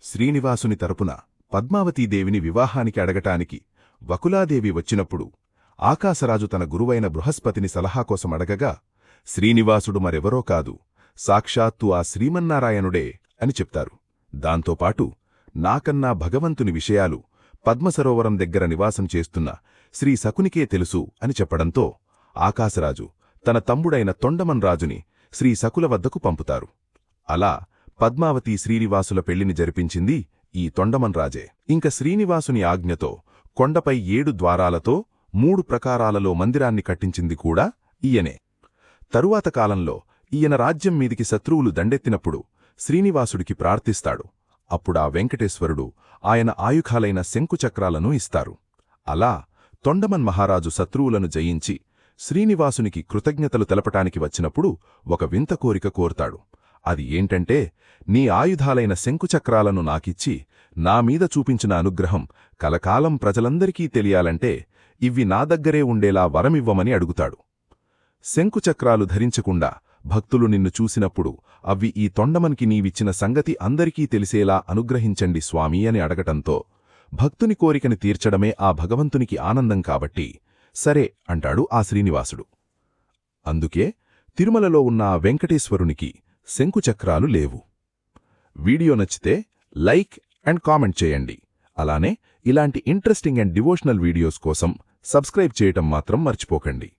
శ్రీనివాసుని తరపున పద్మావతీదేవిని వివాహానికి అడగటానికి వకులాదేవి వచ్చినప్పుడు ఆకాశరాజు తన గురువైన బృహస్పతిని సలహాకోసం అడగగా శ్రీనివాసుడు మరెవరో కాదు, సాక్షాత్తు ఆ శ్రీమన్నారాయణుడే అని చెప్తారు. దాంతోపాటు నాకన్నా భగవంతుని విషయాలు పద్మసరోవరం దగ్గర నివాసం చేస్తున్న శ్రీ శకునికే తెలుసు అని చెప్పడంతో ఆకాశరాజు తన తమ్ముడైన తొండమన్రాజుని శ్రీ శకుల వద్దకు పంపుతారు. అలా పద్మావతి శ్రీనివాసుల పెళ్లిని జరిపించింది ఈ తొండమన్రాజే. ఇంక శ్రీనివాసుని ఆజ్ఞతో కొండపై 7 ద్వారాలతో 3 ప్రకారాలలో మందిరాన్ని కట్టించింది కూడా ఈయనే. తరువాత కాలంలో ఈయన రాజ్యం మీదికి శత్రువులు దండెత్తినప్పుడు శ్రీనివాసుడికి ప్రార్థిస్తాడు. అప్పుడా వెంకటేశ్వరుడు ఆయన ఆయుధాలైన శంకుచక్రాలను ఇస్తారు. అలా తొండమన్ మహారాజు శత్రువులను జయించి శ్రీనివాసునికి కృతజ్ఞతలు తెలపటానికి వచ్చినప్పుడు ఒక వింత కోరిక కోరుతాడు. అది ఏంటంటే, నీ ఆయుధాలైన శంకుచక్రాలను నాకిచ్చి నామీద చూపించిన అనుగ్రహం కలకాలం ప్రజలందరికీ తెలియాలంటే ఇవి నా దగ్గరే ఉండేలా వరమివ్వమని అడుగుతాడు. శంకుచక్రాలు ధరించకుండా భక్తులు నిన్ను చూసినప్పుడు అవి ఈ తొండమన్కి నీవిచ్చిన సంగతి అందరికీ తెలిసేలా అనుగ్రహించండి స్వామీ అని అడగటంతో భక్తుని కోరికని తీర్చడమే ఆ భగవంతునికి ఆనందం కాబట్టి సరే అంటాడు ఆ శ్రీనివాసుడు. అందుకే తిరుమలలో ఉన్న ఆ వెంకటేశ్వరునికి శంకుచక్రాలు లేవు. వీడియో నచ్చితే లైక్ అండ్ కామెంట్ చేయండి. అలానే ఇలాంటి ఇంట్రెస్టింగ్ అండ్ డివోషనల్ వీడియోస్ కోసం సబ్స్క్రైబ్ చేయటం మాత్రం మర్చిపోకండి.